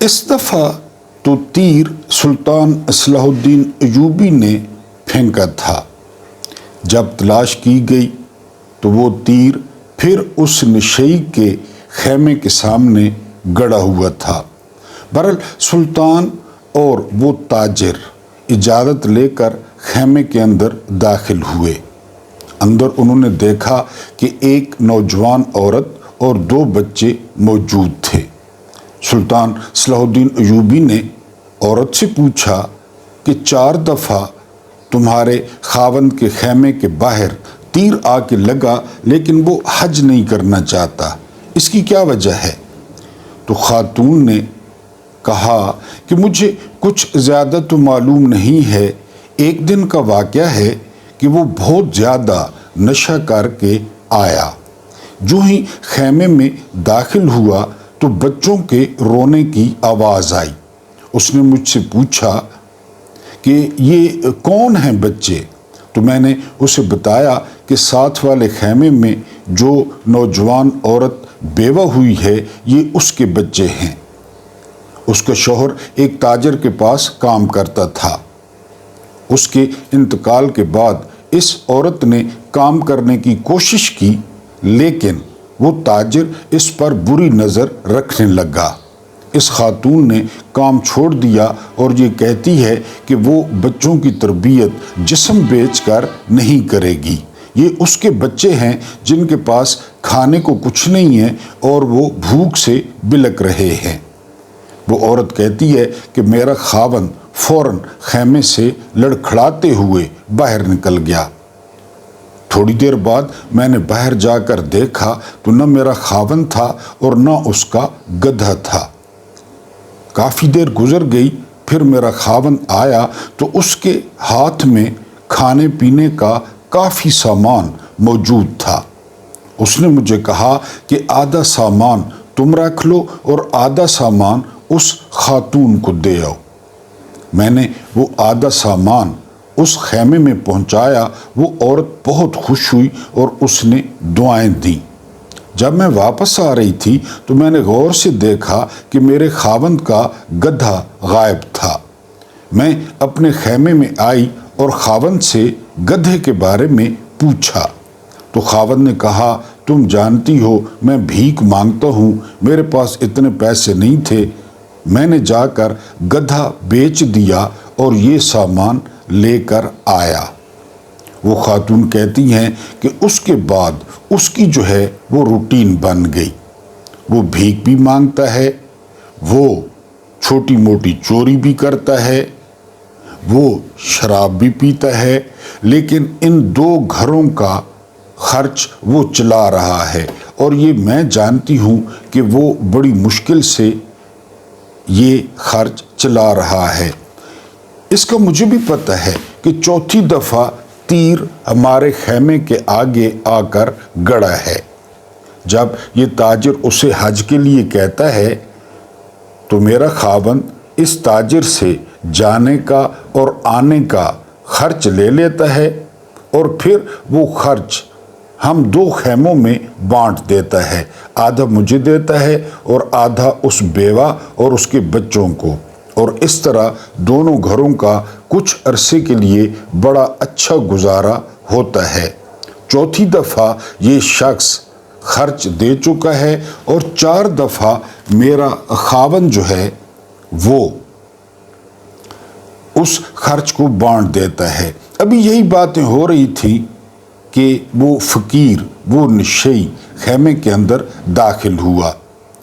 اس دفعہ تو تیر سلطان صلاح الدین ایوبی نے پھینکا تھا۔ جب تلاش کی گئی تو وہ تیر پھر اس نشئی کے خیمے کے سامنے گڑا ہوا تھا۔ بہرحال سلطان اور وہ تاجر اجازت لے کر خیمے کے اندر داخل ہوئے۔ اندر انہوں نے دیکھا کہ ایک نوجوان عورت اور 2 بچے موجود تھے۔ سلطان صلاح الدین ایوبی نے عورت سے پوچھا کہ 4 دفعہ تمہارے خاوند کے خیمے کے باہر تیر آ کے لگا لیکن وہ حج نہیں کرنا چاہتا، اس کی کیا وجہ ہے؟ تو خاتون نے کہا کہ مجھے کچھ زیادہ تو معلوم نہیں ہے، ایک دن کا واقعہ ہے کہ وہ بہت زیادہ نشہ کر کے آیا، جو ہی خیمے میں داخل ہوا تو بچوں کے رونے کی آواز آئی۔ اس نے مجھ سے پوچھا کہ یہ کون ہیں بچے؟ تو میں نے اسے بتایا کہ ساتھ والے خیمے میں جو نوجوان عورت بیوہ ہوئی ہے یہ اس کے بچے ہیں۔ اس کا شوہر ایک تاجر کے پاس کام کرتا تھا۔ اس کے انتقال کے بعد اس عورت نے کام کرنے کی کوشش کی لیکن وہ تاجر اس پر بری نظر رکھنے لگا۔ اس خاتون نے کام چھوڑ دیا اور یہ کہتی ہے کہ وہ بچوں کی تربیت جسم بیچ کر نہیں کرے گی۔ یہ اس کے بچے ہیں جن کے پاس کھانے کو کچھ نہیں ہے اور وہ بھوک سے بلک رہے ہیں۔ وہ عورت کہتی ہے کہ میرا خاوند فوراً خیمے سے لڑکھڑاتے ہوئے باہر نکل گیا۔ تھوڑی دیر بعد میں نے باہر جا کر دیکھا تو نہ میرا خاوند تھا اور نہ اس کا گدھا تھا۔ کافی دیر گزر گئی، پھر میرا خاوند آیا تو اس کے ہاتھ میں کھانے پینے کا کافی سامان موجود تھا۔ اس نے مجھے کہا کہ آدھا سامان تم رکھ لو اور آدھا سامان اس خاتون کو دے آؤ۔ میں نے وہ آدھا سامان اس خیمے میں پہنچایا۔ وہ عورت بہت خوش ہوئی اور اس نے دعائیں دیں۔ جب میں واپس آ رہی تھی تو میں نے غور سے دیکھا کہ میرے خاوند کا گدھا غائب تھا۔ میں اپنے خیمے میں آئی اور خاوند سے گدھے کے بارے میں پوچھا تو خاوند نے کہا تم جانتی ہو میں بھیک مانگتا ہوں، میرے پاس اتنے پیسے نہیں تھے، میں نے جا کر گدھا بیچ دیا اور یہ سامان لے کر آیا۔ وہ خاتون کہتی ہیں کہ اس کے بعد اس کی جو ہے وہ روٹین بن گئی۔ وہ بھیک بھی مانگتا ہے، وہ چھوٹی موٹی چوری بھی کرتا ہے، وہ شراب بھی پیتا ہے، لیکن ان 2 گھروں کا خرچ وہ چلا رہا ہے اور یہ میں جانتی ہوں کہ وہ بڑی مشکل سے یہ خرچ چلا رہا ہے۔ اس کا مجھے بھی پتہ ہے کہ 4تھی دفعہ تیر ہمارے خیمے کے آگے آ کر گڑا ہے۔ جب یہ تاجر اسے حج کے لیے کہتا ہے تو میرا خاوند اس تاجر سے جانے کا اور آنے کا خرچ لے لیتا ہے اور پھر وہ خرچ ہم 2 خیموں میں بانٹ دیتا ہے، آدھا مجھے دیتا ہے اور آدھا اس بیوہ اور اس کے بچوں کو، اور اس طرح دونوں گھروں کا کچھ عرصے کے لیے بڑا اچھا گزارا ہوتا ہے۔ 4تھی دفعہ یہ شخص خرچ دے چکا ہے اور 4 دفعہ میرا خاوند جو ہے وہ اس خرچ کو بانٹ دیتا ہے۔ ابھی یہی باتیں ہو رہی تھی کہ وہ فقیر، وہ نشئی خیمے کے اندر داخل ہوا۔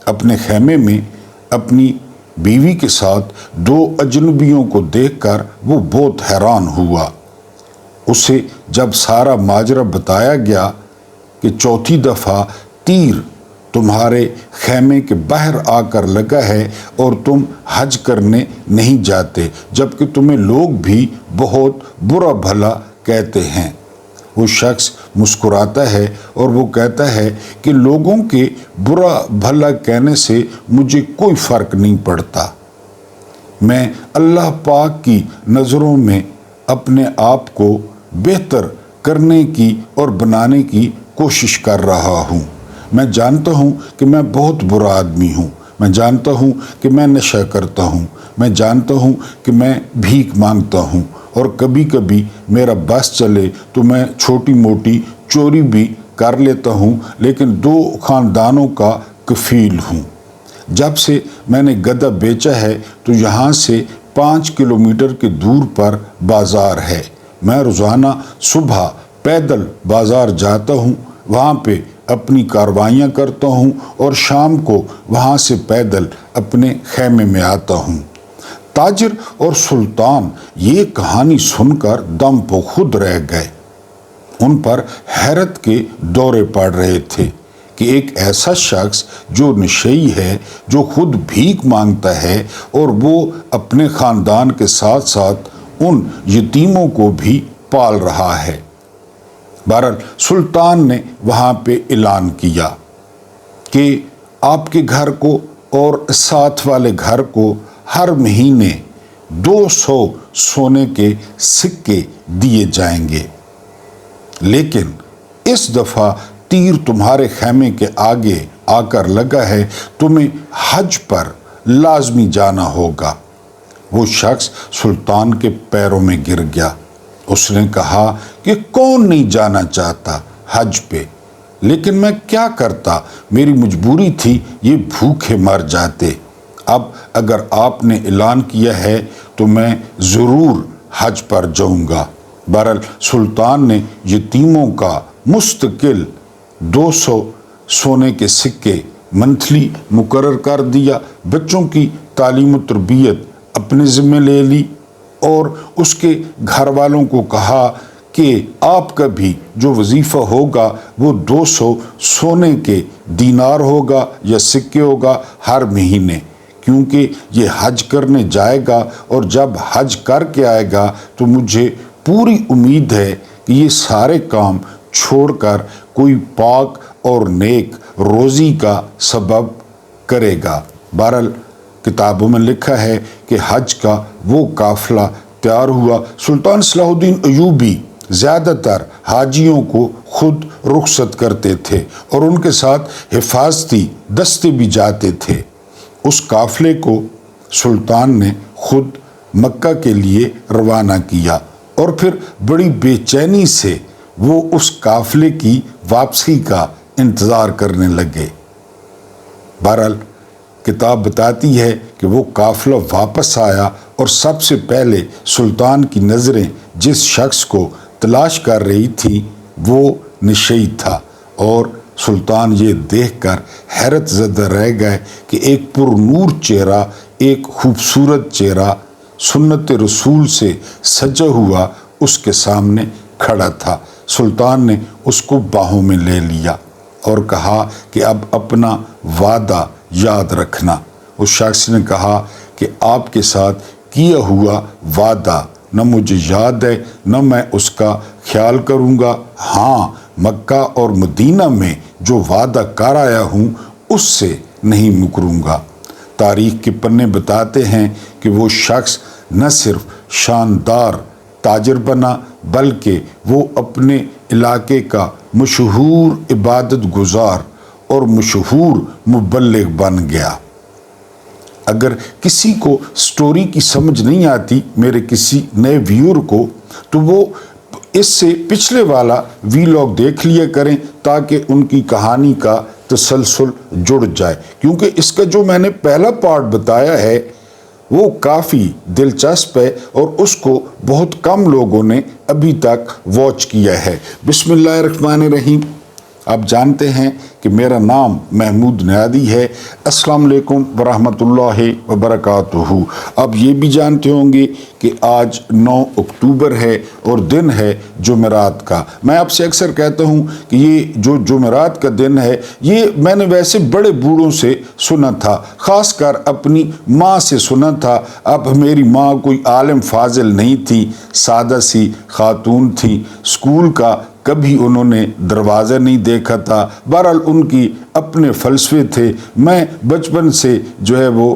اپنے خیمے میں اپنی بیوی کے ساتھ 2 اجنبیوں کو دیکھ کر وہ بہت حیران ہوا۔ اسے جب سارا ماجرا بتایا گیا کہ 4تھی دفعہ تیر تمہارے خیمے کے باہر آ کر لگا ہے اور تم حج کرنے نہیں جاتے، جبکہ تمہیں لوگ بھی بہت برا بھلا کہتے ہیں، وہ شخص مسکراتا ہے اور وہ کہتا ہے کہ لوگوں کے برا بھلا کہنے سے مجھے کوئی فرق نہیں پڑتا، میں اللہ پاک کی نظروں میں اپنے آپ کو بہتر کرنے کی اور بنانے کی کوشش کر رہا ہوں۔ میں جانتا ہوں کہ میں بہت برا آدمی ہوں، میں جانتا ہوں کہ میں نشہ کرتا ہوں، میں جانتا ہوں کہ میں بھیک مانگتا ہوں، اور کبھی کبھی میرا بس چلے تو میں چھوٹی موٹی چوری بھی کر لیتا ہوں، لیکن 2 خاندانوں کا کفیل ہوں۔ جب سے میں نے گدھا بیچا ہے تو یہاں سے 5 کلومیٹر کے دور پر بازار ہے۔ میں روزانہ صبح پیدل بازار جاتا ہوں، وہاں پہ اپنی کاروائیاں کرتا ہوں اور شام کو وہاں سے پیدل اپنے خیمے میں آتا ہوں۔ تاجر اور سلطان یہ کہانی سن کر دم پہ خود رہ گئے۔ ان پر حیرت کے دورے پڑ رہے تھے کہ ایک ایسا شخص جو نشئی ہے، جو خود بھیک مانگتا ہے، اور وہ اپنے خاندان کے ساتھ ساتھ ان یتیموں کو بھی پال رہا ہے۔ بہرحال سلطان نے وہاں پہ اعلان کیا کہ آپ کے گھر کو اور ساتھ والے گھر کو ہر مہینے 200 سونے کے سکے دیے جائیں گے، لیکن اس دفعہ تیر تمہارے خیمے کے آگے آ کر لگا ہے، تمہیں حج پر لازمی جانا ہوگا۔ وہ شخص سلطان کے پیروں میں گر گیا۔ اس نے کہا کہ کون نہیں جانا چاہتا حج پہ، لیکن میں کیا کرتا، میری مجبوری تھی، یہ بھوکے مر جاتے۔ اب اگر آپ نے اعلان کیا ہے تو میں ضرور حج پر جاؤں گا۔ بہرحال سلطان نے یتیموں کا مستقل 200 سونے کے سکے منتھلی مقرر کر دیا، بچوں کی تعلیم و تربیت اپنے ذمہ لے لی، اور اس کے گھر والوں کو کہا کہ آپ کا بھی جو وظیفہ ہوگا وہ 200 سونے کے دینار ہوگا یا سکے ہوگا ہر مہینے، کیونکہ یہ حج کرنے جائے گا، اور جب حج کر کے آئے گا تو مجھے پوری امید ہے کہ یہ سارے کام چھوڑ کر کوئی پاک اور نیک روزی کا سبب کرے گا۔ بہرحال کتابوں میں لکھا ہے کہ حج کا وہ قافلہ تیار ہوا۔ سلطان صلاح الدین ایوبی زیادہ تر حاجیوں کو خود رخصت کرتے تھے، اور ان کے ساتھ حفاظتی دستے بھی جاتے تھے۔ اس قافلے کو سلطان نے خود مکہ کے لیے روانہ کیا، اور پھر بڑی بے چینی سے وہ اس قافلے کی واپسی کا انتظار کرنے لگے۔ بہرحال کتاب بتاتی ہے کہ وہ قافلہ واپس آیا، اور سب سے پہلے سلطان کی نظریں جس شخص کو تلاش کر رہی تھی وہ نشئی تھا، اور سلطان یہ دیکھ کر حیرت زدہ رہ گئے کہ ایک پر نور چہرہ، ایک خوبصورت چہرہ سنت رسول سے سجا ہوا اس کے سامنے کھڑا تھا۔ سلطان نے اس کو باہوں میں لے لیا اور کہا کہ اب اپنا وعدہ یاد رکھنا۔ اس شخص نے کہا کہ آپ کے ساتھ کیا ہوا وعدہ نہ مجھے یاد ہے، نہ میں اس کا خیال کروں گا۔ ہاں، مکہ اور مدینہ میں جو وعدہ کر آیا ہوں اس سے نہیں مکروں گا۔ تاریخ کے پنے بتاتے ہیں کہ وہ شخص نہ صرف شاندار تاجر بنا، بلکہ وہ اپنے علاقے کا مشہور عبادت گزار اور مشہور مبلغ بن گیا۔ اگر کسی کو سٹوری کی سمجھ نہیں آتی، میرے کسی نئے ویور کو، تو وہ اس سے پچھلے والا ویلاگ دیکھ لیا کریں تاکہ ان کی کہانی کا تسلسل جڑ جائے، کیونکہ اس کا جو میں نے پہلا پارٹ بتایا ہے وہ کافی دلچسپ ہے، اور اس کو بہت کم لوگوں نے ابھی تک واچ کیا ہے۔ بسم اللہ الرحمن الرحیم۔ آپ جانتے ہیں کہ میرا نام محمود نیادی ہے۔ السلام علیکم ورحمۃ اللہ وبرکاتہ۔ اب یہ بھی جانتے ہوں گے کہ آج 9 اکتوبر ہے اور دن ہے جمعرات کا۔ میں آپ سے اکثر کہتا ہوں کہ یہ جو جمعرات کا دن ہے یہ میں نے ویسے بڑے بوڑھوں سے سنا تھا، خاص کر اپنی ماں سے سنا تھا۔ اب میری ماں کوئی عالم فاضل نہیں تھی، سادہ سی خاتون تھی، اسکول کا کبھی انہوں نے دروازہ نہیں دیکھا تھا۔ بہرحال ان کی اپنے فلسفے تھے۔ میں بچپن سے جو ہے وہ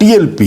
TLP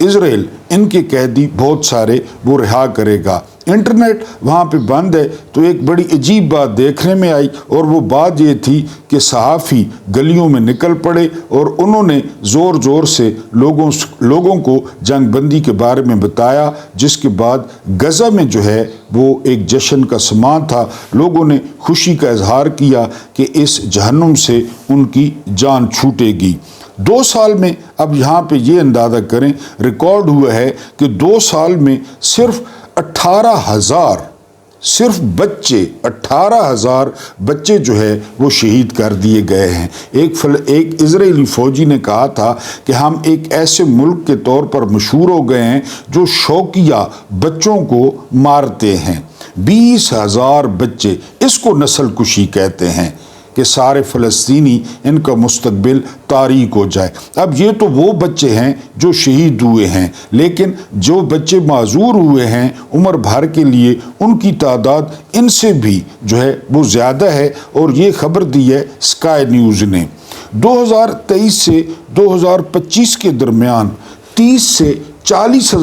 اسرائیل ان کے قیدی بہت سارے وہ رہا کرے گا۔ انٹرنیٹ وہاں پہ بند ہے تو ایک بڑی عجیب بات دیکھنے میں آئی، اور وہ بات یہ تھی کہ صحافی گلیوں میں نکل پڑے اور انہوں نے زور زور سے لوگوں کو جنگ بندی کے بارے میں بتایا، جس کے بعد غزہ میں جو ہے وہ ایک جشن کا سماں تھا۔ لوگوں نے خوشی کا اظہار کیا کہ اس جہنم سے ان کی جان چھوٹے گی۔ 2 سال میں اب یہاں پہ یہ اندازہ کریں، ریکارڈ ہوا ہے کہ 2 سال میں صرف 18,000 بچے جو ہے وہ شہید کر دیے گئے ہیں۔ ایک اسرائیلی فوجی نے کہا تھا کہ ہم ایک ایسے ملک کے طور پر مشہور ہو گئے ہیں جو شوقیہ بچوں کو مارتے ہیں۔ 20,000 بچے، اس کو نسل کشی کہتے ہیں کہ سارے فلسطینی ان کا مستقبل تاریک ہو جائے۔ اب یہ تو وہ بچے ہیں جو شہید ہوئے ہیں، لیکن جو بچے معذور ہوئے ہیں عمر بھر کے لیے، ان کی تعداد ان سے بھی جو ہے وہ زیادہ ہے، اور یہ خبر دی ہے اسکائی نیوز نے۔ 2023 سے 2025 کے درمیان 30 سے 40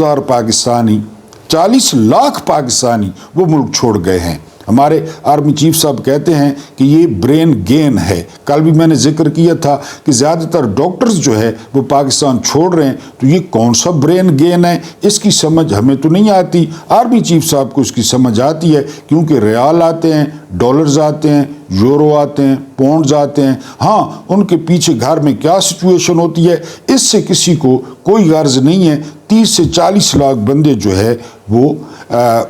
لاکھ پاکستانی وہ ملک چھوڑ گئے ہیں۔ ہمارے آرمی چیف صاحب کہتے ہیں کہ یہ برین گین ہے۔ کل بھی میں نے ذکر کیا تھا کہ زیادہ تر ڈاکٹرز جو ہے وہ پاکستان چھوڑ رہے ہیں، تو یہ کون سا برین گین ہے، اس کی سمجھ ہمیں تو نہیں آتی۔ آرمی چیف صاحب کو اس کی سمجھ آتی ہے، کیونکہ ریال آتے ہیں، ڈالرز آتے ہیں، یورو آتے ہیں، پاؤنڈز آتے ہیں۔ ہاں، ان کے پیچھے گھر میں کیا سچویشن ہوتی ہے اس سے کسی کو کوئی غرض نہیں ہے۔ 30 سے 40 لاکھ بندے جو ہے وہ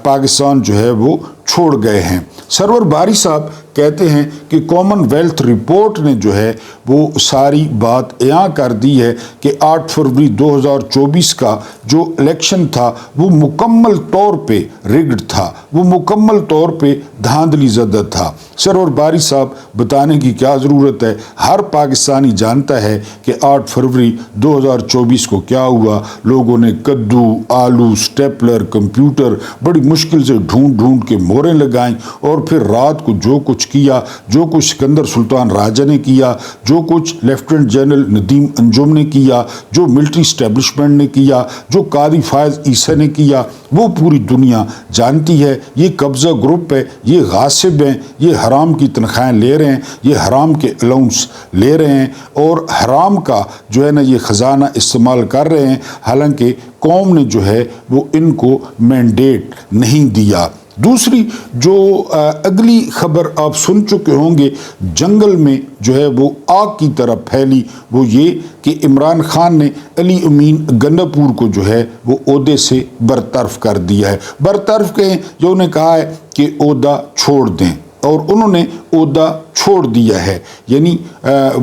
پاکستان جو ہے وہ چھوڑ گئے ہیں۔ سرور باری صاحب کہتے ہیں کہ کامن ویلتھ رپورٹ نے جو ہے وہ ساری بات عیاں کر دی ہے کہ 8 فروری 2024 کا جو الیکشن تھا وہ مکمل طور پہ رگڈ تھا، وہ مکمل طور پہ دھاندلی زدہ تھا۔ سرور باری صاحب بتانے کی کیا ضرورت ہے، ہر پاکستانی جانتا ہے کہ 8 فروری 2024 کو کیا ہوا۔ لوگوں نے کدو، آلو، سٹیپلر، کمپیوٹر بڑی مشکل سے ڈھونڈ کے موریں لگائیں، اور پھر رات کو جو کچھ کیا، جو کچھ سکندر سلطان راجہ نے کیا، جو کچھ لیفٹیننٹ جنرل ندیم انجم نے کیا، جو ملٹری اسٹیبلشمنٹ نے کیا، جو قاضی فائز عیسیٰ نے کیا، وہ پوری دنیا جانتی ہے۔ یہ قبضہ گروپ ہے، یہ غاصب ہیں، یہ حرام کی تنخواہیں لے رہے ہیں، یہ حرام کے الاؤنس لے رہے ہیں، اور حرام کا جو ہے نا یہ خزانہ استعمال کر رہے ہیں، حالانکہ قوم نے جو ہے وہ ان کو مینڈیٹ نہیں دیا۔ دوسری جو اگلی خبر آپ سن چکے ہوں گے، جنگل میں جو ہے وہ آگ کی طرح پھیلی، وہ یہ کہ عمران خان نے علی امین گنڈاپور کو جو ہے وہ عہدے سے برطرف کر دیا ہے۔ برطرف کہیں، جو انہیں کہا ہے کہ عہدہ چھوڑ دیں، اور انہوں نے عہدہ چھوڑ دیا ہے، یعنی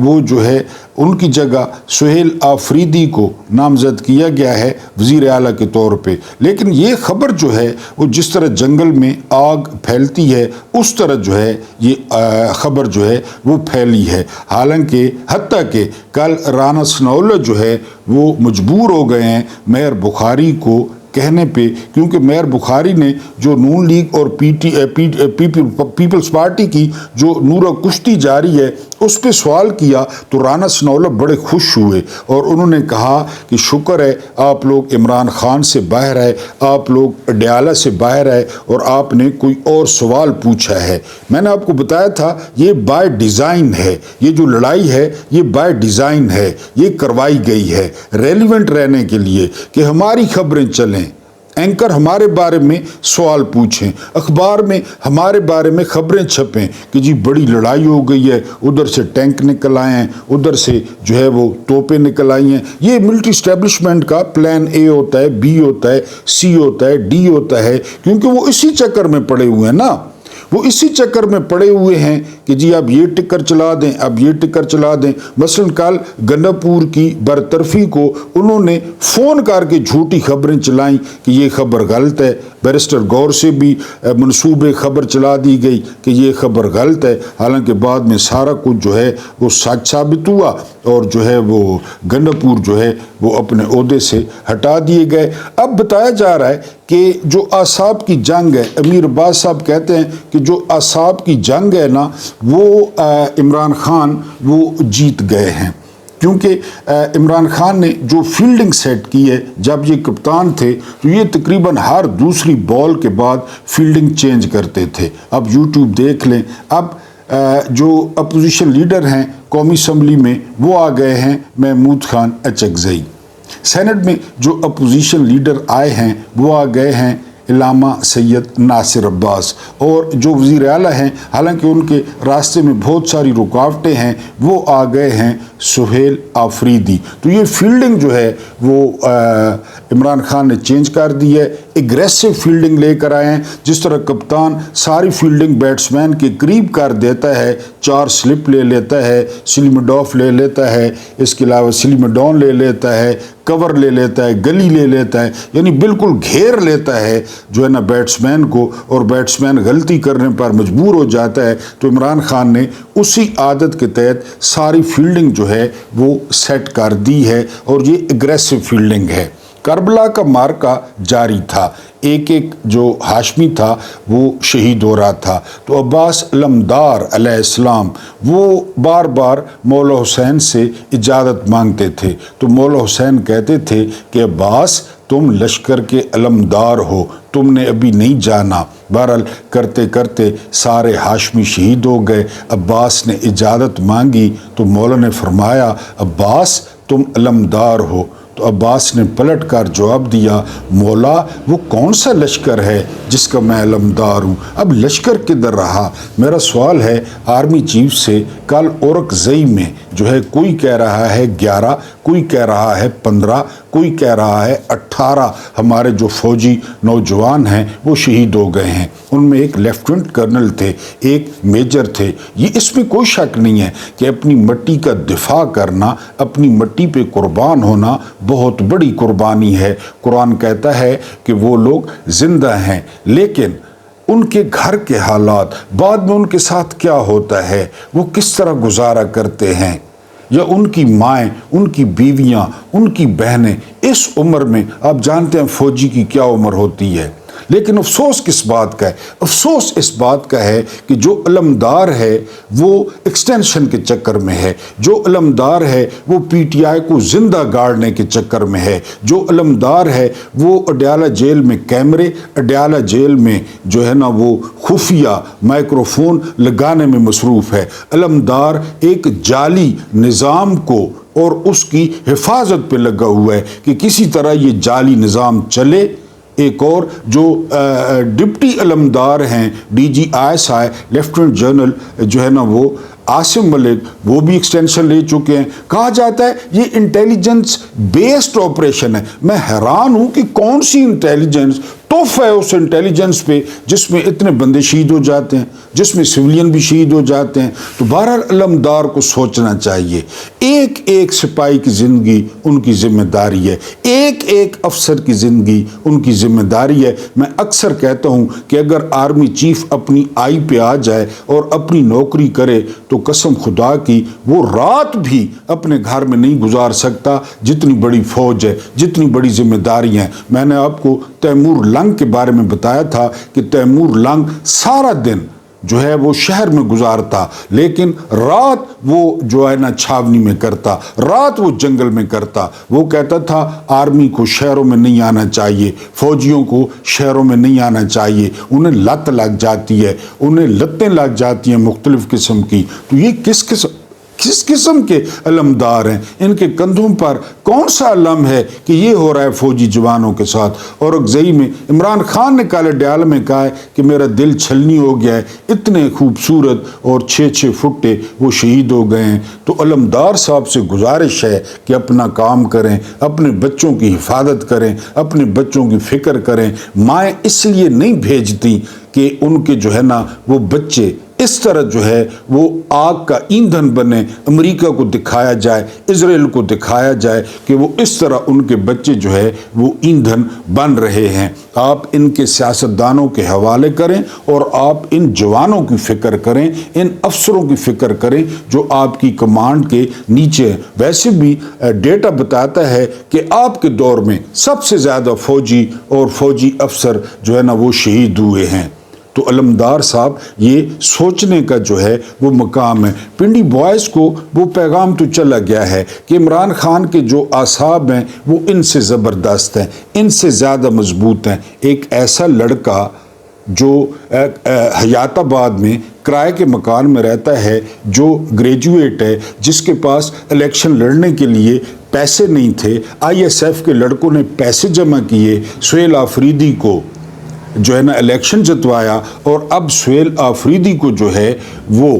وہ جو ہے ان کی جگہ سہیل آفریدی کو نامزد کیا گیا ہے وزیر اعلیٰ کے طور پہ۔ لیکن یہ خبر جو ہے وہ جس طرح جنگل میں آگ پھیلتی ہے اس طرح جو ہے یہ خبر جو ہے وہ پھیلی ہے، حالانکہ حتیٰ کہ کل رانا ثناءاللہ جو ہے وہ مجبور ہو گئے ہیں میر بخاری کو کہنے پہ، کیونکہ میر بخاری نے جو نون لیگ اور پیپلز پارٹی کی جو نورہ کشتی جاری ہے اس پہ سوال کیا، تو رانا ثناءاللہ بڑے خوش ہوئے، اور انہوں نے کہا کہ شکر ہے آپ لوگ عمران خان سے باہر آئے، آپ لوگ اڈیالہ سے باہر آئے، اور آپ نے کوئی اور سوال پوچھا ہے۔ میں نے آپ کو بتایا تھا یہ بائی ڈیزائن ہے، یہ جو لڑائی ہے یہ بائی ڈیزائن ہے، یہ کروائی گئی ہے ریلیونٹ رہنے کے لیے کہ ہماری خبریں چلیں، اینکر ہمارے بارے میں سوال پوچھیں، اخبار میں ہمارے بارے میں خبریں چھپیں کہ جی بڑی لڑائی ہو گئی ہے، ادھر سے ٹینک نکل آئے ہیں، ادھر سے جو ہے وہ توپیں نکل آئی ہیں۔ یہ ملٹری اسٹیبلشمنٹ کا پلان اے ہوتا ہے، بی ہوتا ہے، سی ہوتا ہے، ڈی ہوتا ہے، کیونکہ وہ اسی چکر میں پڑے ہوئے ہیں نا، وہ اسی چکر میں پڑے ہوئے ہیں کہ جی اب یہ ٹکر چلا دیں، اب یہ ٹکر چلا دیں۔ مثلاً کل گنڈاپور کی برطرفی کو انہوں نے فون کر کے جھوٹی خبریں چلائیں کہ یہ خبر غلط ہے، بیرسٹر غور سے بھی منصوبے خبر چلا دی گئی کہ یہ خبر غلط ہے، حالانکہ بعد میں سارا کچھ جو ہے وہ سچ ثابت ہوا، اور جو ہے وہ گنڈاپور جو ہے وہ اپنے عہدے سے ہٹا دیے گئے۔ اب بتایا جا رہا ہے کہ جو اعصاب کی جنگ ہے، امیر عباس صاحب کہتے ہیں کہ جو اعصاب کی جنگ ہے نا وہ عمران خان وہ جیت گئے ہیں، کیونکہ عمران خان نے جو فیلڈنگ سیٹ کی ہے جب یہ کپتان تھے تو یہ تقریباً ہر دوسری بال کے بعد فیلڈنگ چینج کرتے تھے. اب یوٹیوب دیکھ لیں. اب جو اپوزیشن لیڈر ہیں قومی اسمبلی میں وہ آ گئے ہیں محمود خان اچکزئی. سینٹ میں جو اپوزیشن لیڈر آئے ہیں وہ آ گئے ہیں علامہ سید ناصر عباس. اور جو وزیر اعلیٰ ہیں حالانکہ ان کے راستے میں بہت ساری رکاوٹیں ہیں وہ آ گئے ہیں سہیل آفریدی. تو یہ فیلڈنگ جو ہے وہ عمران خان نے چینج کر دی ہے. اگریسو فیلڈنگ لے کر آئے ہیں. جس طرح کپتان ساری فیلڈنگ بیٹسمین کے قریب کر دیتا ہے, 4 سلپ لے لیتا ہے, سلیمڈ آف لے لیتا ہے, اس کے علاوہ سلیمڈ ڈاؤن لے لیتا ہے, کور لے لیتا ہے, گلی لے لیتا ہے, یعنی بالکل گھیر لیتا ہے جو ہے نا بیٹسمین کو, اور بیٹسمین غلطی کرنے پر مجبور ہو جاتا ہے. تو عمران خان نے اسی عادت کے تحت ساری فیلڈنگ جو ہے وہ سیٹ کر دی ہے اور یہ اگریسو فیلڈنگ ہے. کربلا کا مارکا جاری تھا. ایک جو ہاشمی تھا وہ شہید ہو رہا تھا. تو عباس علمدار علیہ السلام وہ بار بار مولا حسین سے اجازت مانگتے تھے. تو مولا حسین کہتے تھے کہ عباس تم لشکر کے علمدار ہو, تم نے ابھی نہیں جانا. بہرحال کرتے کرتے سارے ہاشمی شہید ہو گئے. عباس نے اجازت مانگی تو مولا نے فرمایا عباس تم علمدار ہو. تو عباس نے پلٹ کر جواب دیا مولا وہ کون سا لشکر ہے جس کا میں علمدار ہوں, اب لشکر کدھر رہا. میرا سوال ہے آرمی چیف سے, کل اورکزئی میں جو ہے کوئی کہہ رہا ہے 11, کوئی کہہ رہا ہے 15, کوئی کہہ رہا ہے 18 ہمارے جو فوجی نوجوان ہیں وہ شہید ہو گئے ہیں. ان میں ایک لیفٹیننٹ کرنل تھے, ایک میجر تھے. یہ اس میں کوئی شک نہیں ہے کہ اپنی مٹی کا دفاع کرنا, اپنی مٹی پہ قربان ہونا بہت بڑی قربانی ہے. قرآن کہتا ہے کہ وہ لوگ زندہ ہیں لیکن ان کے گھر کے حالات بعد میں ان کے ساتھ کیا ہوتا ہے, وہ کس طرح گزارا کرتے ہیں, یا ان کی مائیں, ان کی بیویاں, ان کی بہنیں اس عمر میں. آپ جانتے ہیں فوجی کی کیا عمر ہوتی ہے. لیکن افسوس کس بات کا ہے, افسوس اس بات کا ہے کہ جو علمدار ہے وہ ایکسٹینشن کے چکر میں ہے, جو علمدار ہے وہ پی ٹی آئی کو زندہ گاڑنے کے چکر میں ہے, جو علمدار ہے وہ اڈیالہ جیل میں کیمرے, اڈیالہ جیل میں جو ہے نا وہ خفیہ مائکروفون لگانے میں مصروف ہے. علمدار ایک جعلی نظام کو اور اس کی حفاظت پہ لگا ہوا ہے کہ کسی طرح یہ جعلی نظام چلے. ایک اور جو ڈپٹی علمدار ہیں D G I S I lieutenant general جو ہے نا وہ عاصم ملک, وہ بھی ایکسٹینشن لے چکے ہیں. کہا جاتا ہے یہ انٹیلیجنس بیسڈ آپریشن ہے. میں حیران ہوں کہ کون سی انٹیلیجنس توف ہے اس انٹیلیجنس پہ جس میں اتنے بندے شہید ہو جاتے ہیں, جس میں سویلین بھی شہید ہو جاتے ہیں. تو بہرحال علمدار کو سوچنا چاہیے, ایک ایک سپاہی کی زندگی ان کی ذمہ داری ہے, ایک ایک افسر کی زندگی ان کی ذمہ داری ہے. میں اکثر کہتا ہوں کہ اگر آرمی چیف اپنی آئی پہ آ جائے اور اپنی نوکری کرے تو قسم خدا کی وہ رات بھی اپنے گھر میں نہیں گزار سکتا جتنی بڑی فوج ہے, جتنی بڑی ذمہ داری ہیں. میں نے آپ کو تیمور لنگ کے بارے میں بتایا تھا کہ تیمور لنگ سارا دن جو ہے وہ شہر میں گزارتا لیکن رات وہ جو ہے نا چھاونی میں کرتا, رات وہ جنگل میں کرتا. وہ کہتا تھا آرمی کو شہروں میں نہیں آنا چاہیے, فوجیوں کو شہروں میں نہیں آنا چاہیے, انہیں لت لگ جاتی ہے, انہیں لتیں لگ جاتی ہیں مختلف قسم کی. تو یہ کس قسم کے علمدار ہیں, ان کے کندھوں پر کون سا علم ہے کہ یہ ہو رہا ہے فوجی جوانوں کے ساتھ. اور اورکزئی میں عمران خان نے کالے ڈیال میں کہا ہے کہ میرا دل چھلنی ہو گیا ہے, اتنے خوبصورت اور 6 فٹے وہ شہید ہو گئے ہیں. تو علمدار صاحب سے گزارش ہے کہ اپنا کام کریں, اپنے بچوں کی حفاظت کریں, اپنے بچوں کی فکر کریں. مائیں اس لیے نہیں بھیجتی کہ ان کے جو ہے نا وہ بچے اس طرح جو ہے وہ آگ کا ایندھن بنے, امریکہ کو دکھایا جائے, اسرائیل کو دکھایا جائے کہ وہ اس طرح ان کے بچے جو ہے وہ ایندھن بن رہے ہیں. آپ ان کے سیاستدانوں کے حوالے کریں اور آپ ان جوانوں کی فکر کریں, ان افسروں کی فکر کریں جو آپ کی کمانڈ کے نیچے ہیں. ویسے بھی ڈیٹا بتاتا ہے کہ آپ کے دور میں سب سے زیادہ فوجی اور فوجی افسر جو ہے نا وہ شہید ہوئے ہیں. تو علمدار صاحب یہ سوچنے کا جو ہے وہ مقام ہے۔ پنڈی بوائز کو وہ پیغام تو چلا گیا ہے کہ عمران خان کے جو اعصاب ہیں وہ ان سے زبردست ہیں، ان سے زیادہ مضبوط ہیں۔ ایک ایسا لڑکا جو حیات آباد میں کرائے کے مکان میں رہتا ہے، جو گریجویٹ ہے، جس کے پاس الیکشن لڑنے کے لیے پیسے نہیں تھے، آئی ایس ایف کے لڑکوں نے پیسے جمع کیے، سہیل آفریدی کو جو ہے نا الیکشن جتوایا، اور اب سہیل آفریدی کو جو ہے وہ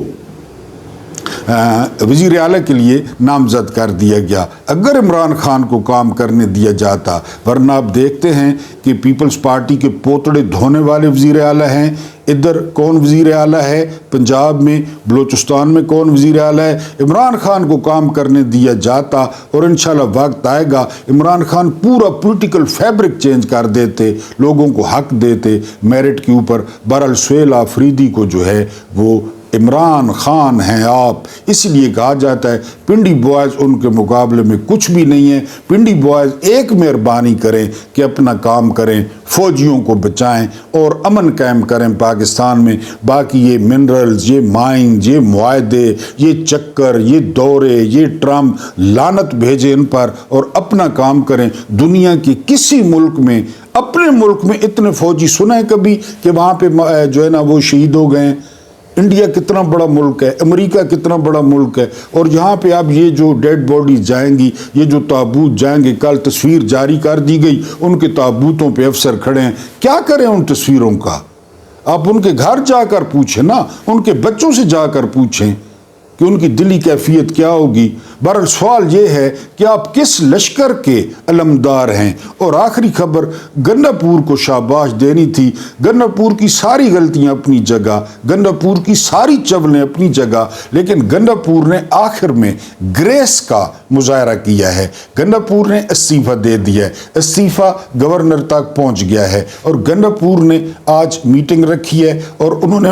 وزیر اعلیٰ کے لیے نامزد کر دیا گیا۔ اگر عمران خان کو کام کرنے دیا جاتا، ورنہ آپ دیکھتے ہیں کہ پیپلز پارٹی کے پوتڑے دھونے والے وزیر اعلیٰ ہیں۔ ادھر کون وزیر اعلیٰ ہے پنجاب میں، بلوچستان میں کون وزیر اعلیٰ ہے؟ عمران خان کو کام کرنے دیا جاتا، اور انشاءاللہ وقت آئے گا عمران خان پورا پولیٹیکل فیبرک چینج کر دیتے، لوگوں کو حق دیتے میرٹ کے اوپر۔ بہرحال سہیل آفریدی کو جو ہے وہ عمران خان ہیں آپ، اس لیے کہا جاتا ہے پنڈی بوائز ان کے مقابلے میں کچھ بھی نہیں ہے۔ پنڈی بوائز ایک مہربانی کریں کہ اپنا کام کریں، فوجیوں کو بچائیں اور امن قائم کریں پاکستان میں۔ باقی یہ منرلز، یہ مائنز، یہ معاہدے، یہ چکر، یہ دورے، یہ ٹرمپ، لعنت بھیجیں ان پر اور اپنا کام کریں۔ دنیا کے کسی ملک میں، اپنے ملک میں اتنے فوجی سنا ہے کبھی کہ وہاں پہ جو ہے نا وہ شہید ہو گئے ہیں؟ انڈیا کتنا بڑا ملک ہے، امریکہ کتنا بڑا ملک ہے، اور یہاں پہ اب یہ جو ڈیڈ باڈی جائیں گی، یہ جو تابوت جائیں گے، کل تصویر جاری کر دی گئی، ان کے تابوتوں پہ افسر کھڑے ہیں۔ کیا کریں ان تصویروں کا؟ آپ ان کے گھر جا کر پوچھیں نا، ان کے بچوں سے جا کر پوچھیں کہ ان کی دلی کیفیت کیا ہوگی۔ بہرحال سوال یہ ہے کہ آپ کس لشکر کے علمدار ہیں؟ اور آخری خبر، گنڈا پور کو شاباش دینی تھی۔ گنڈا پور کی ساری غلطیاں اپنی جگہ، گنڈا پور کی ساری چولیں اپنی جگہ، لیکن گنڈا پور نے آخر میں گریس کا مظاہرہ کیا ہے۔ گنڈا پور نے استعفیٰ دے دیا ہے، استعفیٰ گورنر تک پہنچ گیا ہے، اور گنڈا پور نے آج میٹنگ رکھی ہے اور انہوں نے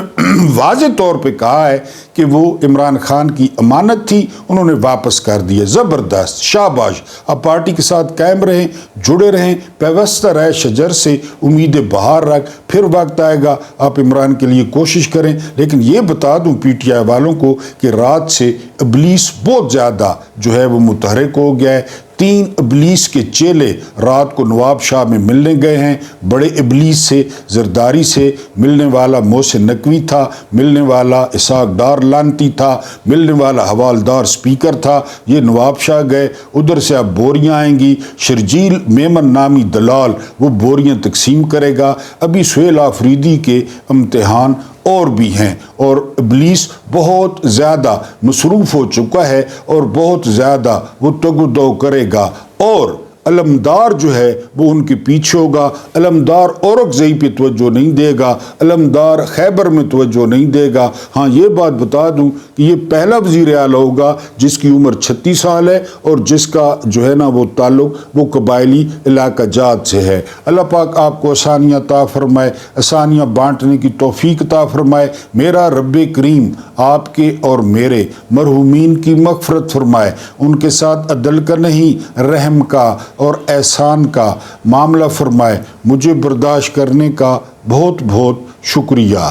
واضح طور پہ کہا ہے کہ وہ عمران خان کی امانت تھی، انہوں نے واپس کر دیا۔ زبردست، شاباش۔ اب پارٹی کے ساتھ قائم رہیں، جڑے رہیں، پیوستہ رہے شجر سے، امید بہار رکھ، پھر وقت آئے گا آپ عمران کے لیے کوشش کریں۔ لیکن یہ بتا دوں پی ٹی آئی والوں کو کہ رات سے ابلیس بہت زیادہ جو ہے وہ متحرک ہو گیا ہے۔ 3 ابلیس کے چیلے رات کو نواب شاہ میں ملنے گئے ہیں۔ بڑے ابلیس سے، زرداری سے ملنے والا محسن نقوی تھا، ملنے والا اسحاق ڈار لانتی تھا، ملنے والا حوالدار سپیکر تھا۔ یہ نواب شاہ گئے، ادھر سے اب بوریاں آئیں گی۔ شرجیل میمن نامی دلال وہ بوریاں تقسیم کرے گا۔ ابھی سہیل آفریدی کے امتحان اور بھی ہیں، اور ابلیس بہت زیادہ مصروف ہو چکا ہے اور بہت زیادہ وہ تگ و دو کرے گا، اور علمدار جو ہے وہ ان کے پیچھے ہوگا۔ علمدار اورکزئی پہ توجہ نہیں دے گا، علمدار خیبر میں توجہ نہیں دے گا۔ ہاں یہ بات بتا دوں کہ یہ پہلا وزیر اعلیٰ ہوگا جس کی عمر 36 سال ہے اور جس کا جو ہے نا وہ تعلق وہ قبائلی علاقہ جات سے ہے۔ اللہ پاک آپ کو آسانیاں عطا فرمائے، آسانیاں بانٹنے کی توفیق عطا فرمائے۔ میرا رب کریم آپ کے اور میرے مرحومین کی مغفرت فرمائے، ان کے ساتھ عدل کا نہیں رحم کا اور احسان کا معاملہ فرمائے۔ مجھے برداشت کرنے کا بہت بہت شکریہ۔